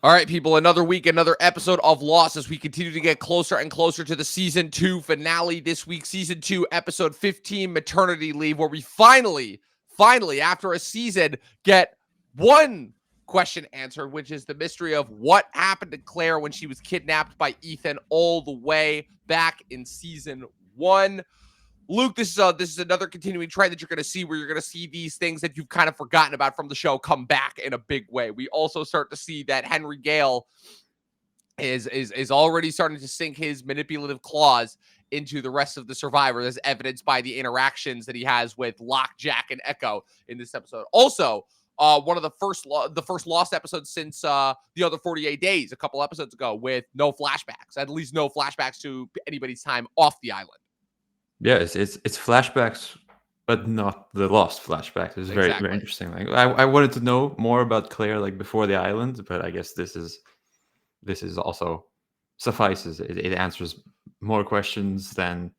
All right, people, another week, another episode of Lost as we continue to get closer and closer to the season 2 finale this week. Season 2, episode 15, Maternity Leave, where we finally, after a season, get one question answered, which is the mystery of what happened to Claire when she was kidnapped by Ethan all the way back in season 1. Luke, this is another continuing trend that you're going to see, where you're going to see these things that you've kind of forgotten about from the show come back in a big way. We also start to see that Henry Gale is already starting to sink his manipulative claws into the rest of the survivors, as evidenced by the interactions that he has with Locke, Jack, and Echo in this episode. Also, one of the first Lost episodes since the other 48 days, a couple episodes ago, with no flashbacks, at least no flashbacks to anybody's time off the island. Yeah, it's flashbacks, but not the lost flashbacks. It's very Exactly. interesting. Like I wanted to know more about Claire like before the island, but I guess this is also suffices. It answers more questions than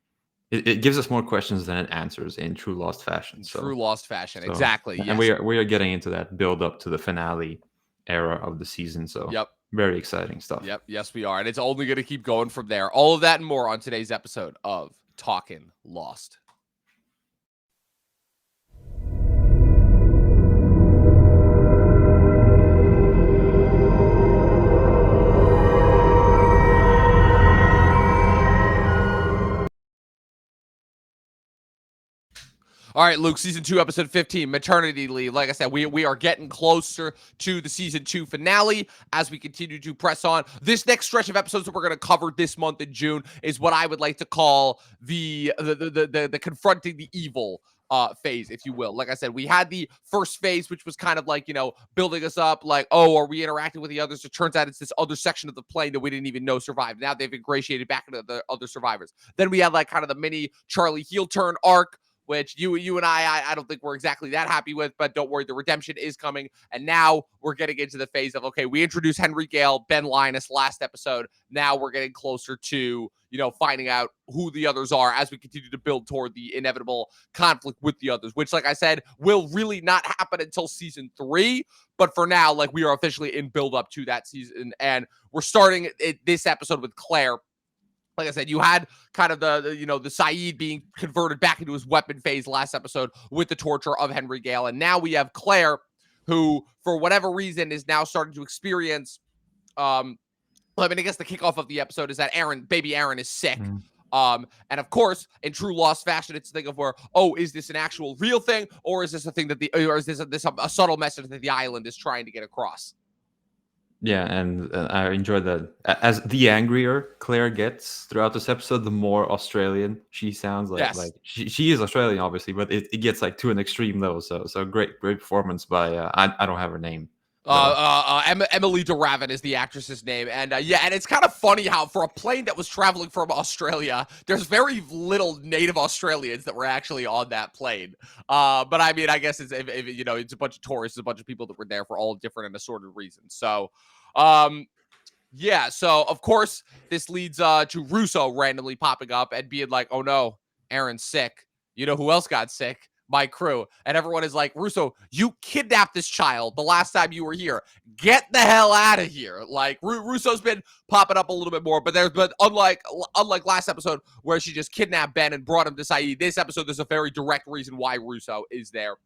it gives us more questions than it answers in true Lost fashion. True Lost fashion, So exactly. and Yes. we are getting into that build up to the finale era of the season. So Yep. very exciting stuff. Yep. Yes, we are, and it's only going to keep going from there. All of that and more on today's episode of Talkin' Lost. All right, Luke, season 2, episode 15, Maternity Leave. Like I said, we are getting closer to the season 2 finale as we continue to press on. This next stretch of episodes that we're going to cover this month in June is what I would like to call the confronting the evil phase, if you will. Like I said, we had the first phase, which was kind of like, building us up, like, oh, are we interacting with the others? It turns out it's this other section of the plane that we didn't even know survived. Now they've ingratiated back into the other survivors. Then we had like kind of the mini Charlie heel turn arc, which you and I don't think we're exactly that happy with, but don't worry, the redemption is coming. And now we're getting into the phase of, okay, we introduced Henry Gale, Ben Linus last episode. Now we're getting closer to, finding out who the others are as we continue to build toward the inevitable conflict with the others, which, like I said, will really not happen until season 3. But for now, like, we are officially in build up to that season. And we're starting this episode with Claire. Like I said, you had kind of the Saeed being converted back into his weapon phase last episode with the torture of Henry Gale. And now we have Claire, who, for whatever reason, is now starting to experience, I guess the kickoff of the episode is that baby Aaron is sick. And of course, in true Lost fashion, it's a thing of where, oh, is this an actual real thing? Or is this a thing or is this a subtle message that the island is trying to get across? Yeah, and I enjoyed that. As the angrier Claire gets throughout this episode, the more Australian she sounds. Like, Yes. like she is Australian, obviously, but it gets like to an extreme level. So great performance by I don't have her name. Emily DeRavin is the actress's name, and and it's kind of funny how for a plane that was traveling from Australia, there's very little native Australians that were actually on that plane. But I mean, I guess it's it's a bunch of tourists, a bunch of people that were there for all different and assorted reasons. So, so of course this leads to Rousseau randomly popping up and being like, "Oh no, Aaron's sick. You know who else got sick? My crew." And everyone is like, "Rousseau, you kidnapped this child the last time you were here. Get the hell out of here." Like, Rousseau's been popping up a little bit more, but unlike last episode where she just kidnapped Ben and brought him to Saeed, this episode there's a very direct reason why Rousseau is there.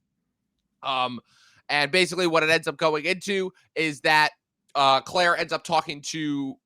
And basically what it ends up going into is that Claire ends up talking to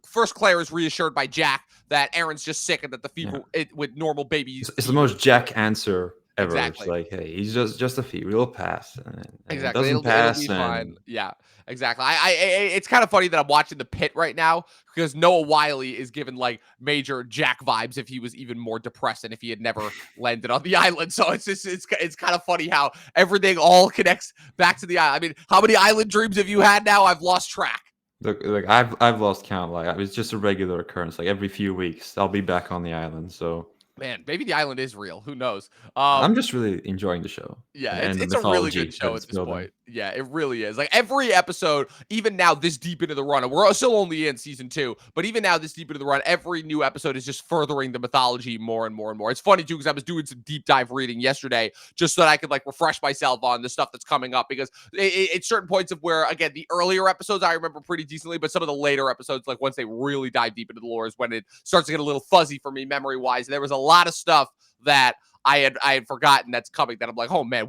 first. Claire is reassured by Jack that Aaron's just sick and that the fever with normal babies. It's the most Jack answer ever. Exactly. It's like, hey, he's just a fever. It'll pass. And Exactly. It doesn't pass. It'll be fine. Yeah, exactly. It's kind of funny that I'm watching The Pit right now because Noah Wyle is given like major Jack vibes if he was even more depressed and if he had never landed on the island. So it's kind of funny how everything all connects back to the island. I mean, how many island dreams have you had now? I've lost track. Look, I've lost count. Like, it's just a regular occurrence. Like every few weeks, I'll be back on the island. So. Man, maybe the island is real. Who knows? I'm just really enjoying the show. Yeah, and it's the a really good mythology show that at it's this building. point. Yeah, it really is. Like every episode, even now this deep into the run, and we're still only in season 2, but even now this deep into the run, every new episode is just furthering the mythology more and more and more. It's funny too, because I was doing some deep dive reading yesterday just so that I could like refresh myself on the stuff that's coming up, because it's certain points of where, again, the earlier episodes I remember pretty decently, but some of the later episodes, like once they really dive deep into the lore, is when it starts to get a little fuzzy for me memory wise. And there was a lot of stuff that I had forgotten that's coming, that I'm like, oh man,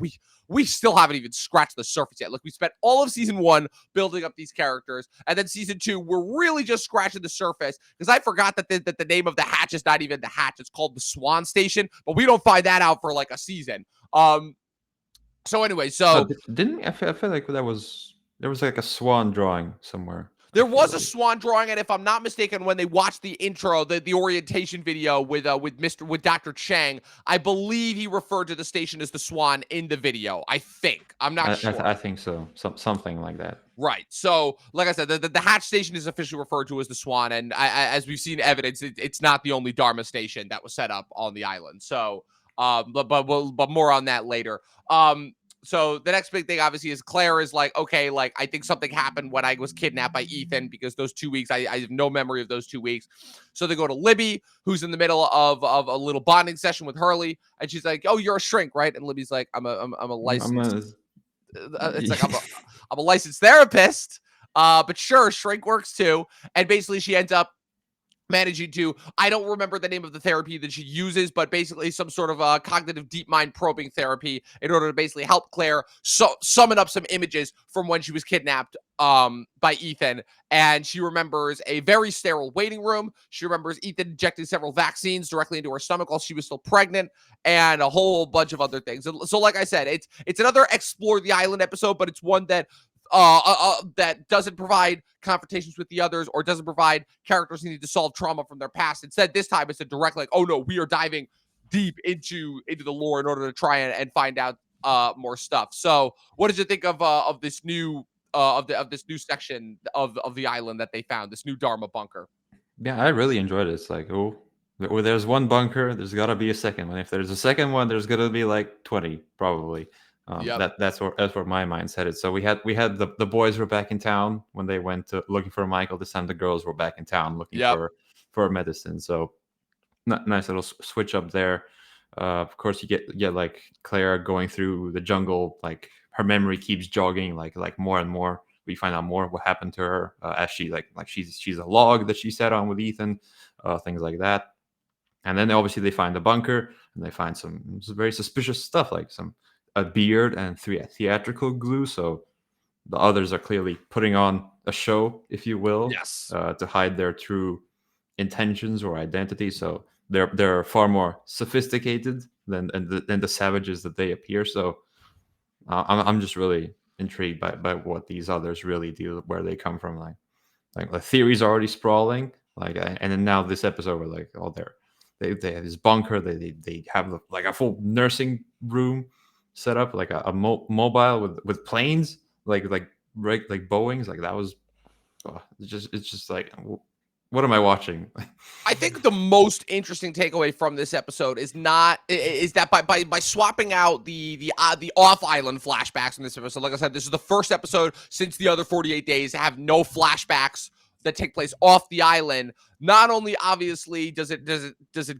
we still haven't even scratched the surface yet. Like, we spent all of season 1 building up these characters, and then season 2, we're really just scratching the surface, because I forgot that the name of the hatch is not even the hatch. It's called the Swan Station, but we don't find that out for like a season. So anyway, Oh, so didn't I feel like there was like a swan drawing somewhere. I there feel was a like. swan drawing, and if I'm not mistaken, when they watched the intro, the orientation video with Dr. Chang, I believe he referred to the station as the Swan in the video. I think. I'm not I sure. think so. Something like that. Right. So, like I said, the hatch station is officially referred to as the Swan, and as we've seen evidence, it's not the only Dharma station that was set up on the island. So, but more on that later. So the next big thing, obviously, is Claire is like, okay, like I think something happened when I was kidnapped by Ethan, because those 2 weeks, I have no memory of those 2 weeks. So they go to Libby, who's in the middle of a little bonding session with Hurley, and she's like, "Oh, you're a shrink, right?" And Libby's like, "I'm a I'm licensed." a, It's like, I'm a licensed therapist, but sure, shrink works too. And basically, she ends up managing to, I don't remember the name of the therapy that she uses, but basically some sort of cognitive deep mind probing therapy, in order to basically help Claire summon up some images from when she was kidnapped by Ethan. And she remembers a very sterile waiting room. She remembers Ethan injecting several vaccines directly into her stomach while she was still pregnant, and a whole bunch of other things. So like I said, it's another explore the island episode, but it's one that that doesn't provide confrontations with the others, or doesn't provide characters who need to solve trauma from their past. Instead, this time it's a direct, like, oh no, we are diving deep into the lore in order to try and find out more stuff. So, what did you think of this new of this new section of the island that they found, this new Dharma bunker? yeah, I really enjoyed it. It's like, oh, where there's one bunker, there's got to be a second one. If there's a second one, there's gonna be like 20 probably. Yep. That's where my mind's headed. So we had the boys were back in town when they went to looking for Michael. This time the girls were back in town looking Yep. for medicine. So nice little switch up there. Of course, you get like Claire going through the jungle. Like her memory keeps jogging, like more and more. We find out more what happened to her as she like she's a log that she sat on with Ethan, things like that. And then obviously they find the bunker, and they find some very suspicious stuff, like a beard and theatrical glue. So the others are clearly putting on a show, if you will, Yes. to hide their true intentions or identity. So they're far more sophisticated than the savages that they appear. So I'm just really intrigued by what these others really do, where they come from. Like the theories are already sprawling. And then now this episode, we're like, oh, they have this bunker. They have like a full nursing room set up, like a mobile with planes, like Boeing's. Like that was, it's just like, what am I watching? I think the most interesting takeaway from this episode is that by swapping out the off island flashbacks in this episode, like I said, this is the first episode since the other 48 days to have no flashbacks that take place off the island. Not only obviously does it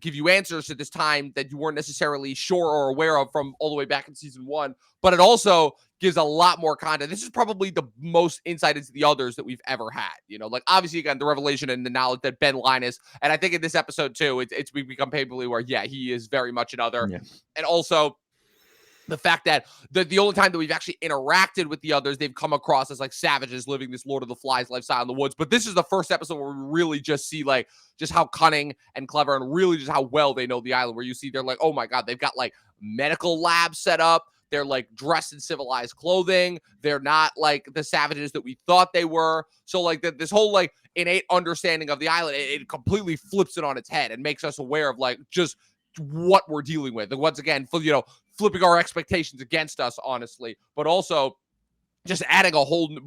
give you answers to this time that you weren't necessarily sure or aware of from all the way back in season 1, but it also gives a lot more content. This is probably the most insight into the others that we've ever had. Like obviously again, the revelation and the knowledge that Ben Linus, and I think in this episode too, it's become painfully where he is very much another. Yeah. And also the fact that the only time that we've actually interacted with the others, they've come across as like savages living this Lord of the Flies lifestyle in the woods. But this is the first episode where we really just see like just how cunning and clever, and really just how well they know the island, where you see they're like, oh my God, they've got like medical labs set up. They're like dressed in civilized clothing. They're not like the savages that we thought they were. So like this whole like innate understanding of the island, it completely flips it on its head and makes us aware of like just what we're dealing with. And once again, flipping our expectations against us, honestly, but also just adding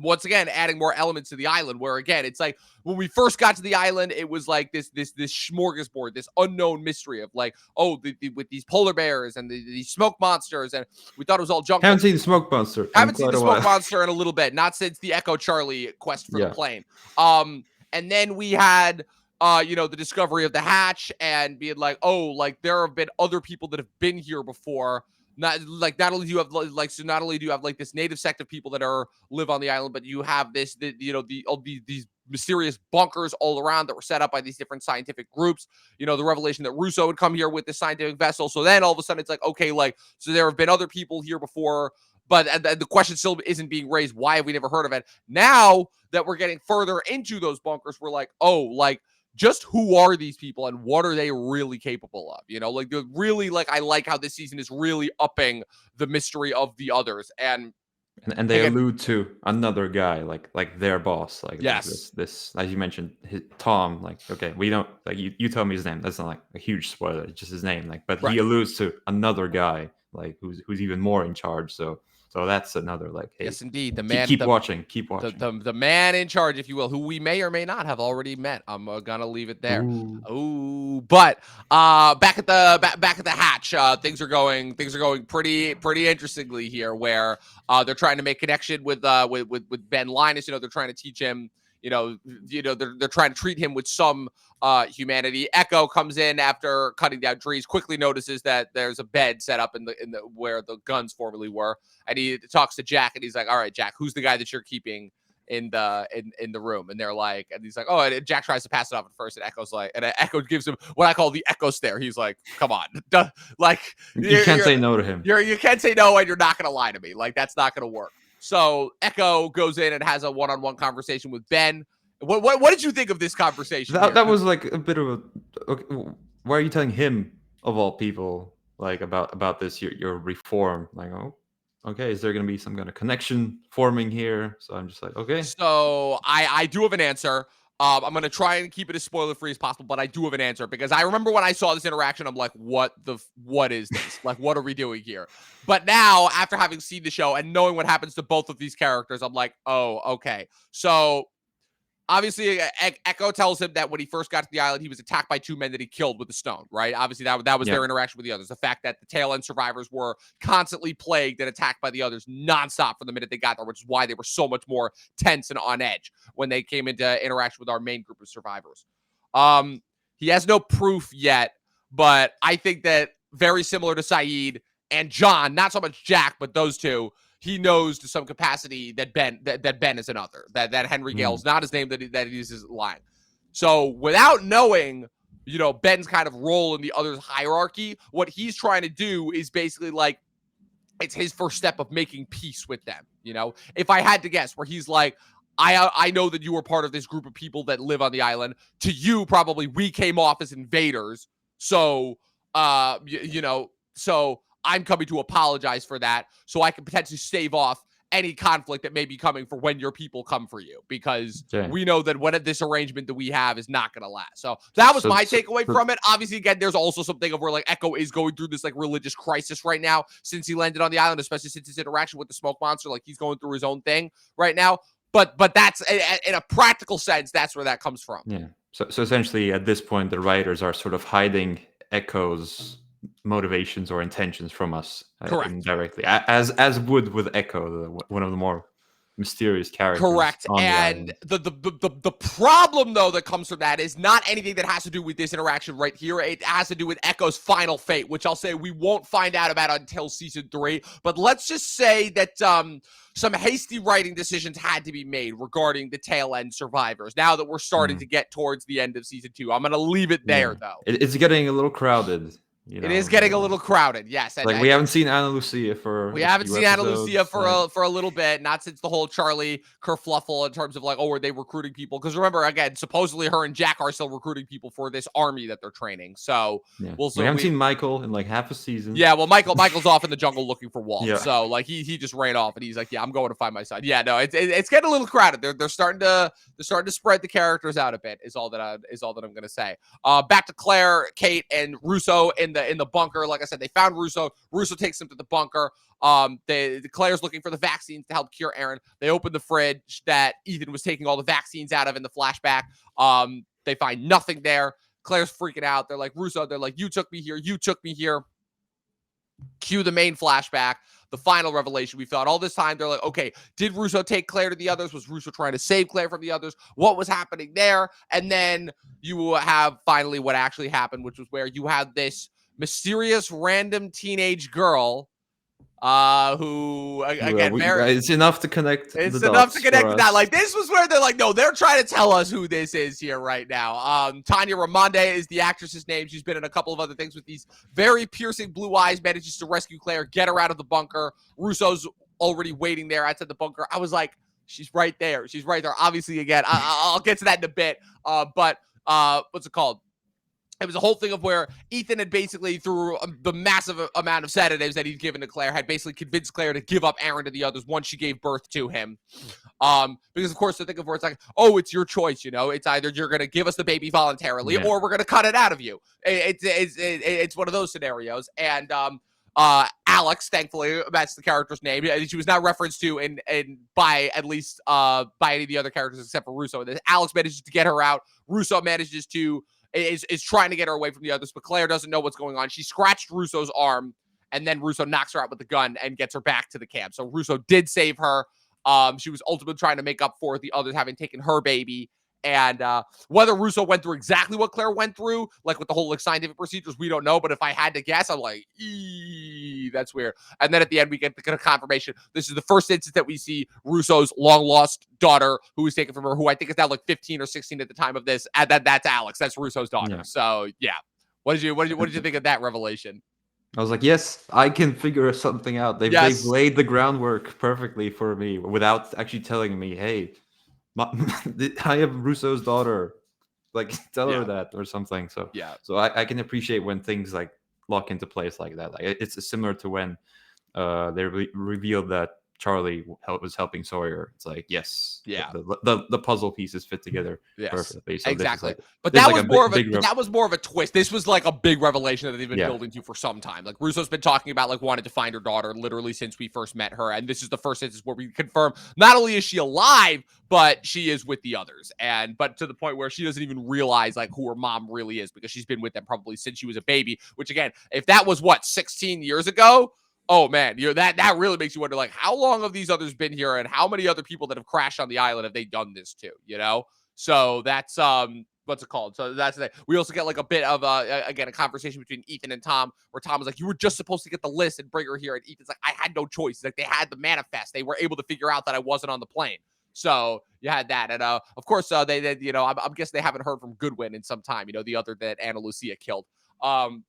once again, adding more elements to the island, where again, it's like when we first got to the island, it was like this smorgasbord, this unknown mystery of like, oh, with these polar bears and these smoke monsters, and we thought it was all junk. Haven't seen the smoke monster. Haven't seen the smoke monster in a little bit, not since the Echo Charlie quest for the plane. And then we had the discovery of the hatch and being like, oh, like there have been other people that have been here before. Not only do you have like this native sect of people that live on the island, but you have these mysterious bunkers all around that were set up by these different scientific groups. The revelation that Rousseau would come here with the scientific vessel. So then all of a sudden it's like, okay, like, so there have been other people here before, but the question still isn't being raised. Why have we never heard of it? Now that we're getting further into those bunkers, we're like, oh, like, just who are these people and what are they really capable of? Like they're really I like how this season is really upping the mystery of the others. And they again, allude to another guy, like their boss, yes, this as you mentioned, Tom. Like, okay, we don't you tell me his name. That's not like a huge spoiler. It's just his name. But right. He alludes to another guy, who's even more in charge. So that's another hey, yes, indeed. The man. Keep watching. The man in charge, if you will, who we may or may not have already met. I'm gonna leave it there. Ooh. But back at the hatch, things are going pretty interestingly here, where they're trying to make connection with Ben Linus. They're trying to teach him. They're trying to treat him with some humanity. Echo comes in after cutting down trees, quickly notices that there's a bed set up in the where the guns formerly were, and he talks to Jack, and he's like, all right, Jack, who's the guy that you're keeping in the room? And they're like, and he's like, oh, and Jack tries to pass it off at first, and Echo's like, and Echo gives him what I call the Echo stare. He's like, come on, you can't say no to him. You can't say no, and you're not gonna lie to me. Like, that's not gonna work. So Echo goes in and has a one-on-one conversation with Ben. What did you think of this conversation? That was like a bit of a. Okay, why are you telling him of all people about this your reform? Oh, okay. Is there going to be some kind of connection forming here? So I'm just like, okay. So I do have an answer. I'm going to try and keep it as spoiler-free as possible, but I do have an answer, because I remember when I saw this interaction, I'm like, what is this? What are we doing here? But now, after having seen the show and knowing what happens to both of these characters, I'm like, oh, okay. So obviously, Echo tells him that when he first got to the island, he was attacked by two men that he killed with a stone, right? Obviously, that was their interaction with the others. The fact that the tail end survivors were constantly plagued and attacked by the others nonstop from the minute they got there, which is why they were so much more tense and on edge when they came into interaction with our main group of survivors. He has no proof yet, but I think that very similar to Saeed and John, not so much Jack, but those two, he knows to some capacity that Ben is another, that Henry Gale's not his name, that he uses lying. So without knowing, Ben's kind of role in the other's hierarchy, what he's trying to do is basically it's his first step of making peace with them. If I had to guess, where he's like, I know that you were part of this group of people that live on the island. To you, probably we came off as invaders. So, so I'm coming to apologize for that, so I can potentially stave off any conflict that may be coming for when your people come for you, because we know that this arrangement that we have is not going to last. So that was my takeaway from it. Obviously, again, there's also something of where Echo is going through this religious crisis right now since he landed on the island, especially since his interaction with the smoke monster. He's going through his own thing right now. But that's, in a practical sense, that's where that comes from. Yeah. So essentially, at this point, the writers are sort of hiding Echo's motivations or intentions from us, indirectly, as would with Echo, one of the more mysterious characters. Correct. And the problem, though, that comes from that is not anything that has to do with this interaction right here. It has to do with Echo's final fate, which I'll say we won't find out about until season 3. But let's just say that some hasty writing decisions had to be made regarding the tail end survivors. Now that we're starting to get towards the end of season 2, I'm going to leave it there, though. It's getting a little crowded. It is getting a little crowded, yes. And we haven't seen Ana Lucia for a little bit, not since the whole Charlie kerfluffle in terms of were they recruiting people? Because remember, again, supposedly her and Jack are still recruiting people for this army that they're training. So we haven't seen Michael in half a season. Yeah, well, Michael's off in the jungle looking for Walt. Yeah. So he just ran off, and he's like, yeah, I'm going to find my son. Yeah, no, it's getting a little crowded. They're starting to spread the characters out a bit. Is all that I'm going to say. Back to Claire, Kate, and Rousseau in in the bunker. Like I said, they found Rousseau. Rousseau takes them to the bunker. Claire's looking for the vaccines to help cure Aaron. They open the fridge that Ethan was taking all the vaccines out of in the flashback. They find nothing there. Claire's freaking out. They're like, Rousseau, they're like, you took me here. You took me here. Cue the main flashback, the final revelation. We thought all this time, they're like, okay, did Rousseau take Claire to the others? Was Rousseau trying to save Claire from the others? What was happening there? And then you have finally what actually happened, which was where you had this mysterious random teenage girl who again, it's enough to connect. It's the enough dots to connect for to that. us. Like, this was where they're like, no, they're trying to tell us who this is here right now. Tanya Ramonde is the actress's name. She's been in a couple of other things with these very piercing blue eyes, manages to rescue Claire, get her out of the bunker. Rousseau's already waiting there outside the bunker. I was like, she's right there. She's right there. Obviously, again, I'll get to that in a bit. But what's it called? It was a whole thing of where Ethan had basically, through the massive amount of sedatives that he'd given to Claire, had basically convinced Claire to give up Aaron to the others once she gave birth to him. Because, of course, the thing of where it's like, oh, it's your choice, you know? It's either you're going to give us the baby voluntarily or we're going to cut it out of you. It's one of those scenarios. And Alex, thankfully, that's the character's name. She was not referenced to by at least by any of the other characters except for Rousseau. Alex manages to get her out. Rousseau manages to is trying to get her away from the others, but Claire doesn't know what's going on. She scratched Rousseau's arm, and then Rousseau knocks her out with the gun and gets her back to the camp. So Rousseau did save her. She was ultimately trying to make up for the others having taken her baby. And whether Rousseau went through exactly what Claire went through, like with the whole scientific procedures, we don't know. But if I had to guess, I'm like, that's weird. And then at the end, we get the confirmation. This is the first instance that we see Rousseau's long-lost daughter, who was taken from her, who I think is now like 15 or 16 at the time of this. And that's Alex. That's Rousseau's daughter. Yeah. So, yeah. What did you think of that revelation? I was like, yes, I can figure something out. They've laid the groundwork perfectly for me without actually telling me, hey, I have Rousseau's daughter. Like, tell her that or something. So so I can appreciate when things like lock into place like that. Like, it's similar to when they revealed that Charlie was helping Sawyer. It's like, the puzzle pieces fit together perfectly. So exactly. But that was more of a twist. This was like a big revelation that they've been building to for some time. Like, Rousseau's been talking about like wanting to find her daughter literally since we first met her, and this is the first instance where we confirm not only is she alive, but she is with the others, but to the point where she doesn't even realize like who her mom really is, because she's been with them probably since she was a baby. Which, again, if that was 16 years ago. Oh man, that really makes you wonder, like, how long have these others been here, and how many other people that have crashed on the island have they done this to? You know, so that's what's it called? So that's the thing. We also get like a bit of a conversation between Ethan and Tom, where Tom was like, "You were just supposed to get the list and bring her here," and Ethan's like, "I had no choice. Like, they had the manifest. They were able to figure out that I wasn't on the plane." So you had that, and of course they you know, I'm guessing they haven't heard from Goodwin in some time. You know, the other that Ana Lucia killed,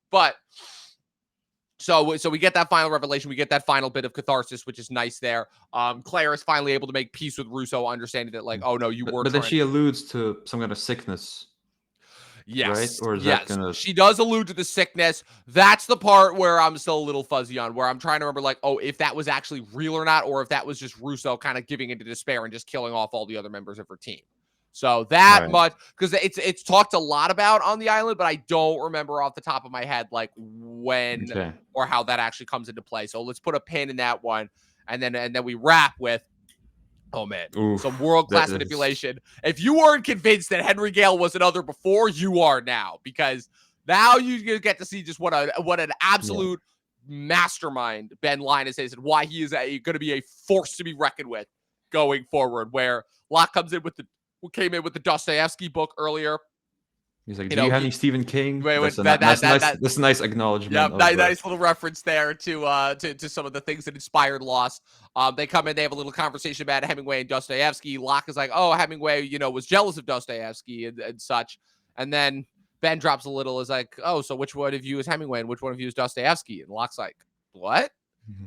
but. So we get that final revelation. We get that final bit of catharsis, which is nice there. Claire is finally able to make peace with Rousseau, understanding that, like, oh no, you were. But then she alludes to some kind of sickness. Yes. Right? Or is that gonna... She does allude to the sickness. That's the part where I'm still a little fuzzy on, where I'm trying to remember, like, oh, if that was actually real or not, or if that was just Rousseau kind of giving into despair and just killing off all the other members of her team. So that much, because it's talked a lot about on the island, but I don't remember off the top of my head like when or how that actually comes into play. So let's put a pin in that one, and then we wrap with, oh man, some world-class manipulation. If you weren't convinced that Henry Gale was another before, you are now, because now you get to see just what an absolute mastermind Ben Linus is, and why he is going to be a force to be reckoned with going forward. Where Locke comes in with came in with the Dostoevsky book earlier. He's like, do you have any Stephen King? That's a nice acknowledgement. Yeah, nice little reference there to some of the things that inspired Lost. They come in, they have a little conversation about Hemingway and Dostoevsky. Locke is like, oh, Hemingway, you know, was jealous of Dostoevsky and such. And then Ben drops a little, is like, oh, so which one of you is Hemingway and which one of you is Dostoevsky? And Locke's like, what?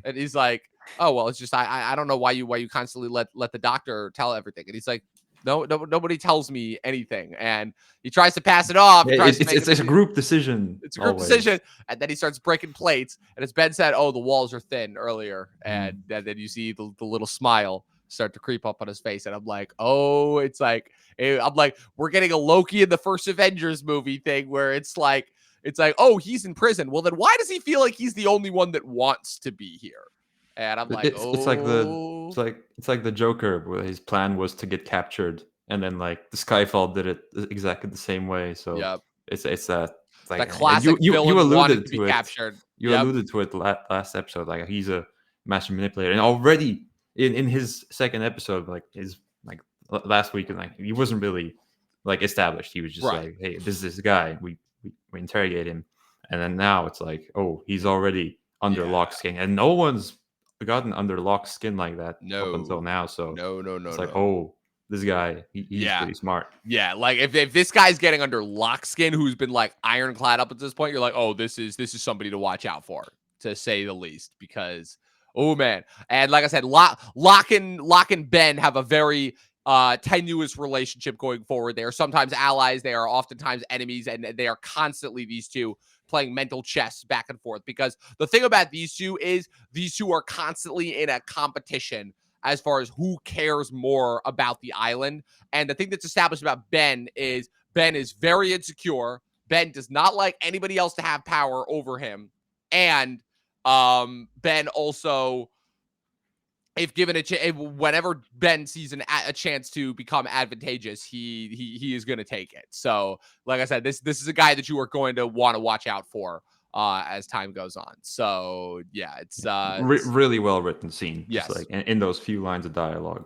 And he's like, oh, well, it's just I don't know why you constantly let the doctor tell everything. And he's like, no, nobody tells me anything, and he tries to pass it off. It's a group decision. It's a group decision, and then he starts breaking plates. And as Ben said, "Oh, the walls are thin" earlier, and then you see the little smile start to creep up on his face, and I'm like, "Oh, it's like we're getting a Loki in the first Avengers movie thing, where it's like it's like, oh, he's in prison. Well, then why does he feel like he's the only one that wants to be here? And I'm like, It's like the oh, it's like the Joker, where his plan was to get captured, and then like the Skyfall did it exactly the same way. So yep. it's that it's The like, and classic you villain wanting alluded to be to it. captured. You Yep. alluded to it last episode. Like, he's a master manipulator, and already in his second episode, like his like last week, and like he wasn't really like established. He was just Right. like, hey, this guy. We interrogate him, and then now it's like, oh, he's already under Yeah. lock skin, and no one's gotten under lock skin like that up until No. now. So No, no, no, it's like, no. oh, this guy, he's Yeah. pretty smart. Yeah, like if this guy's getting under lock skin, who's been like ironclad up at this point, you're like, oh, this is somebody to watch out for, to say the least. Because oh man, and like I said, Locke and Ben have a very tenuous relationship going forward. They are sometimes allies, they are oftentimes enemies, and they are constantly, these two, playing mental chess back and forth. Because the thing about these two is these two are constantly in a competition as far as who cares more about the island. And the thing that's established about Ben is very insecure. Ben does not like anybody else to have power over him. And Ben also, if given whenever Ben sees a chance to become advantageous, he is going to take it. So, like I said, this is a guy that you are going to want to watch out for as time goes on. So, yeah, it's Really well written scene, just yes. like in those few lines of dialogue.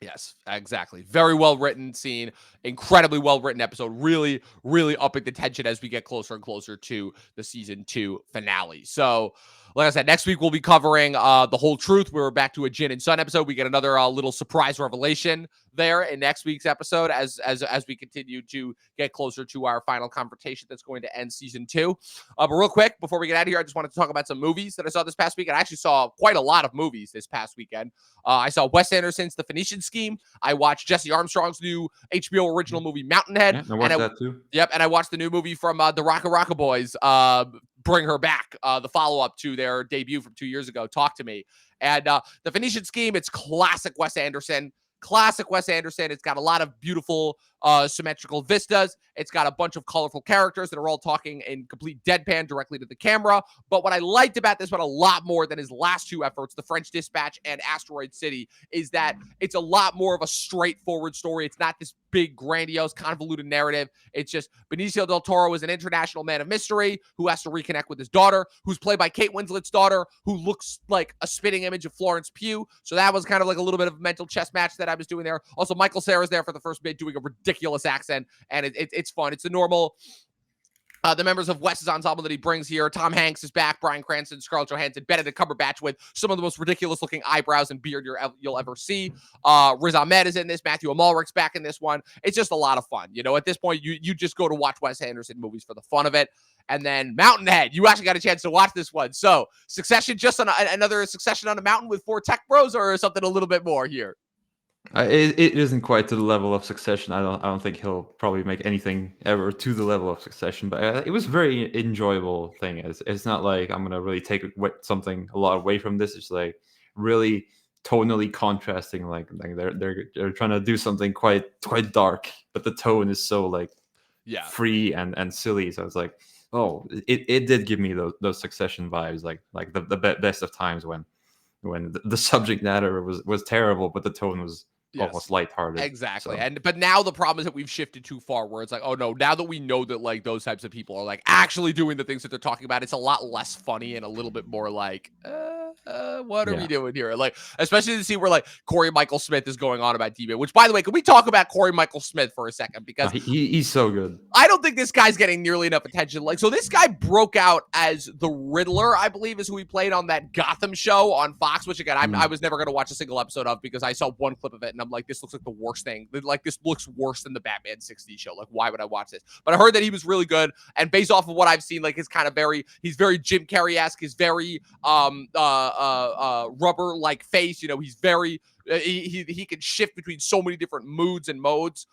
Yes, exactly. Very well written scene, incredibly well written episode. Really, really upping the tension as we get closer and closer to the season 2 finale. So, like I said, next week we'll be covering the whole truth. We're back to a Jin and Sun episode. We get another little surprise revelation there in next week's episode as we continue to get closer to our final confrontation that's going to end season 2. But real quick, before we get out of here, I just wanted to talk about some movies that I saw this past week. And I actually saw quite a lot of movies this past weekend. I saw Wes Anderson's The Phoenician Scheme. I watched Jesse Armstrong's new HBO original movie, Mountainhead. Yeah, I watched that too. Yep, and I watched the new movie from the Rocka Boys, Bring Her Back, the follow-up to their debut from 2 years ago, Talk to Me. And The Phoenician Scheme, it's classic Wes Anderson. It's got a lot of beautiful symmetrical vistas. It's got a bunch of colorful characters that are all talking in complete deadpan directly to the camera. But what I liked about this one a lot more than his last two efforts, The French Dispatch and Asteroid City, is that it's a lot more of a straightforward story. It's not this big, grandiose, convoluted narrative. It's just Benicio del Toro is an international man of mystery who has to reconnect with his daughter, who's played by Kate Winslet's daughter, who looks like a spitting image of Florence Pugh. So that was kind of like a little bit of a mental chess match that I was doing there. Also, Michael Cera's there for the first bit doing a ridiculous accent, and it's fun. It's the normal the members of Wes's ensemble that he brings here. Tom Hanks is back, Bryan Cranston, Scarlett Johansson, Benedict Cumberbatch with some of the most ridiculous looking eyebrows and beard you'll ever see. Riz Ahmed is in this. Matthew Amalric's back in this one. It's just a lot of fun. You know, at this point, you just go to watch Wes Anderson movies for the fun of it. And then Mountainhead, you actually got a chance to watch this one. So Succession, just on another Succession on a mountain with 4 tech bros, or something a little bit more here? It isn't quite to the level of Succession. I don't think he'll probably make anything ever to the level of Succession. But it was a very enjoyable thing. It's not like I'm gonna really take something a lot away from this. It's like really tonally contrasting. Like they're trying to do something quite dark, but the tone is so like free and silly. So it's like, oh, it did give me those Succession vibes. Like the best of times when the subject matter was terrible, but the tone was almost lighthearted. Exactly. So. But now the problem is that we've shifted too far where it's like, oh no, now that we know that like those types of people are like actually doing the things that they're talking about, it's a lot less funny and a little bit more like, what are we doing here? Like, especially to see where like Corey Michael Smith is going on about D-Man, which by the way, can we talk about Corey Michael Smith for a second? Because he's so good. I don't think this guy's getting nearly enough attention. Like, so this guy broke out as the Riddler, I believe is who he played on that Gotham show on Fox, which again, I was never going to watch a single episode of because I saw one clip of it and I'm like, this looks like the worst thing. Like, this looks worse than the Batman 60s show. Like, why would I watch this? But I heard that he was really good. And based off of what I've seen, like, he's very Jim Carrey-esque. He's very rubber-like face. You know, he's very he can shift between so many different moods and modes,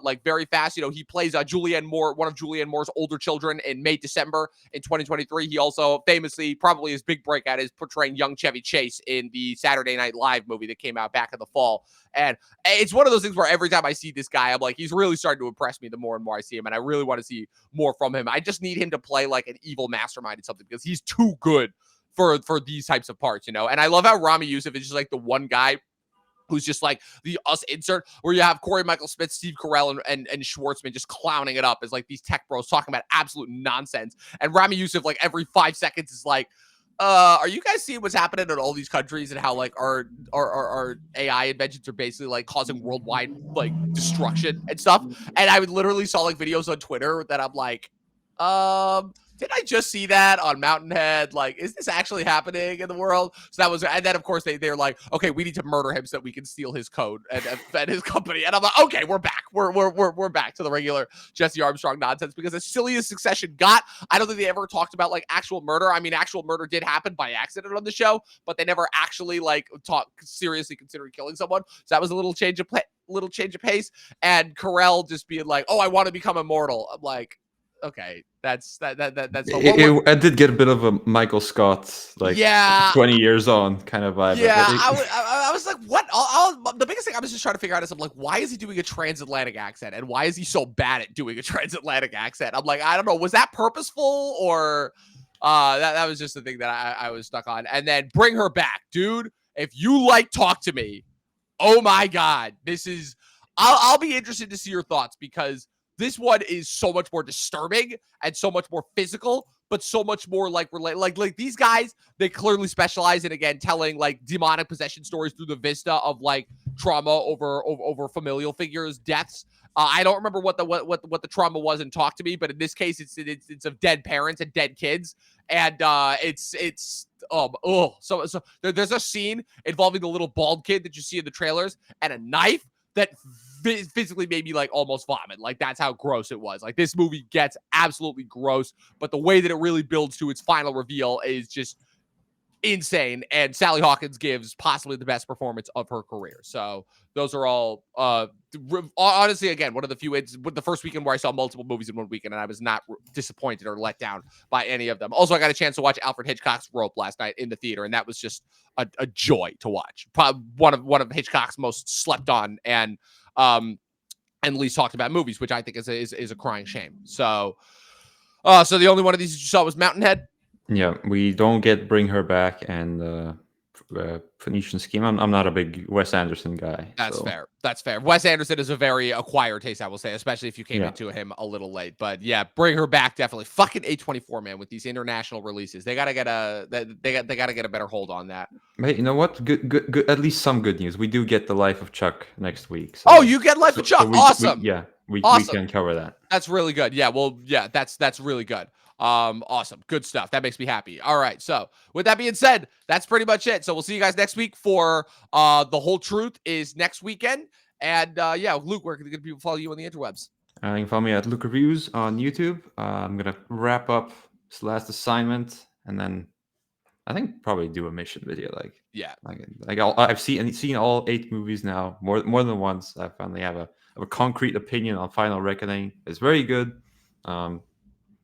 like very fast. He plays Julianne Moore, one of Julianne Moore's older children in December in 2023. He also famously, probably his big breakout is portraying young Chevy Chase in the Saturday Night Live movie that came out back in the fall. And it's one of those things where every time I see this guy, I'm like, he's really starting to impress me the more and more I see him. And I really want to see more from him. I just need him to play like an evil mastermind in something because he's too good for these types of parts, And I love how Rami Youssef is just like the one guy who's just like the us insert where you have Corey Michael Smith, Steve Carell, and Schwartzman just clowning it up as like these tech bros talking about absolute nonsense. And Rami Youssef, like every 5 seconds, is like, are you guys seeing what's happening in all these countries and how like our AI inventions are basically like causing worldwide like destruction and stuff? And I would literally saw like videos on Twitter that I'm like, did I just see that on Mountainhead? Like, is this actually happening in the world? So that was, and then of course they're like, okay, we need to murder him so that we can steal his code and his company. And I'm like, okay, we're back. We're back to the regular Jesse Armstrong nonsense because as silly as Succession got, I don't think they ever talked about like actual murder. I mean, actual murder did happen by accident on the show, but they never actually like seriously considering killing someone. So that was a little change of pace. And Carell just being like, oh, I want to become immortal. I'm like, okay, that's I did get a bit of a Michael Scott, like 20 years on kind of vibe. Yeah, I was like, what? The biggest thing I was just trying to figure out is I'm like, why is he doing a transatlantic accent, and why is he so bad at doing a transatlantic accent? I'm like, I don't know, was that purposeful or that was just the thing that I was stuck on. And then bring her back, dude. If you like Talk to Me, oh my god, this is. I'll be interested to see your thoughts because this one is so much more disturbing and so much more physical, but so much more like these guys, they clearly specialize in, again, telling like demonic possession stories through the vista of like trauma over familial figures, deaths. I don't remember what the trauma was in Talk to Me, but in this case, it's of dead parents and dead kids, and so there's a scene involving the little bald kid that you see in the trailers and a knife that physically made me like almost vomit. Like that's how gross it was. Like this movie gets absolutely gross, but the way that it really builds to its final reveal is just insane. And Sally Hawkins gives possibly the best performance of her career. So those are all honestly, again, one of the few the first weekend where I saw multiple movies in one weekend and I was not disappointed or let down by any of them. Also, I got a chance to watch Alfred Hitchcock's Rope last night in the theater, and that was just a joy to watch. Probably one of Hitchcock's most slept on and least talked about movies, which I think is a crying shame. So so the only one of these that you saw was Mountainhead. Yeah, we don't get Bring Her Back and Phoenician Scheme. I'm not a big Wes Anderson guy. That's fair. That's fair. Wes Anderson is a very acquired taste, I will say, especially if you came into him a little late. But yeah, Bring Her Back definitely. Fucking A24, man, with these international releases, they gotta get a better hold on that. Hey, you know what? Good. At least some good news. We do get The Life of Chuck next week. So, you get Life of Chuck. Awesome. We can cover that. That's really good. Yeah. Well, yeah. That's really good. Awesome. Good stuff. That makes me happy. All right. So with that being said, that's pretty much it. So we'll see you guys next week for The Whole Truth is next weekend. And Luke, where can people follow you on the interwebs? You can follow me at Luke Reviews on YouTube. I'm gonna wrap up this last assignment and then I think probably do a mission video. I've seen all 8 movies now, more than once. I finally have a concrete opinion on Final Reckoning. It's very good.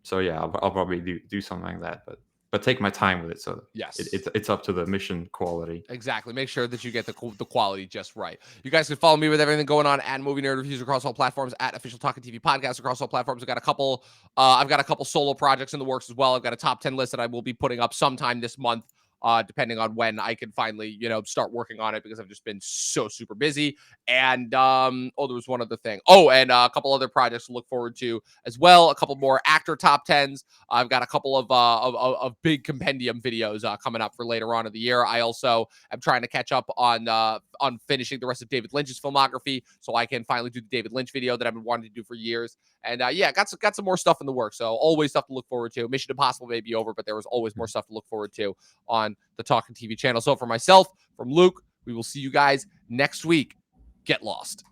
So yeah, I'll probably do something like that, but take my time with it. So yes, it's up to the mission quality. Exactly. Make sure that you get the quality just right. You guys can follow me with everything going on at Movie Nerd Reviews across all platforms, at Official Talkin TV Podcast across all platforms. I've got a couple solo projects in the works as well. I've got a top 10 list that I will be putting up sometime this month. Depending on when I can finally, start working on it because I've just been so super busy. And there was one other thing. And a couple other projects to look forward to as well. A couple more actor top 10s. I've got a couple of big compendium videos coming up for later on in the year. I also am trying to catch up on finishing the rest of David Lynch's filmography, so I can finally do the David Lynch video that I've been wanting to do for years. And got some more stuff in the works. So always stuff to look forward to. Mission Impossible may be over, but there was always more stuff to look forward to on the Talkin TV channel. So for myself, from Luke, we will see you guys next week. Get lost.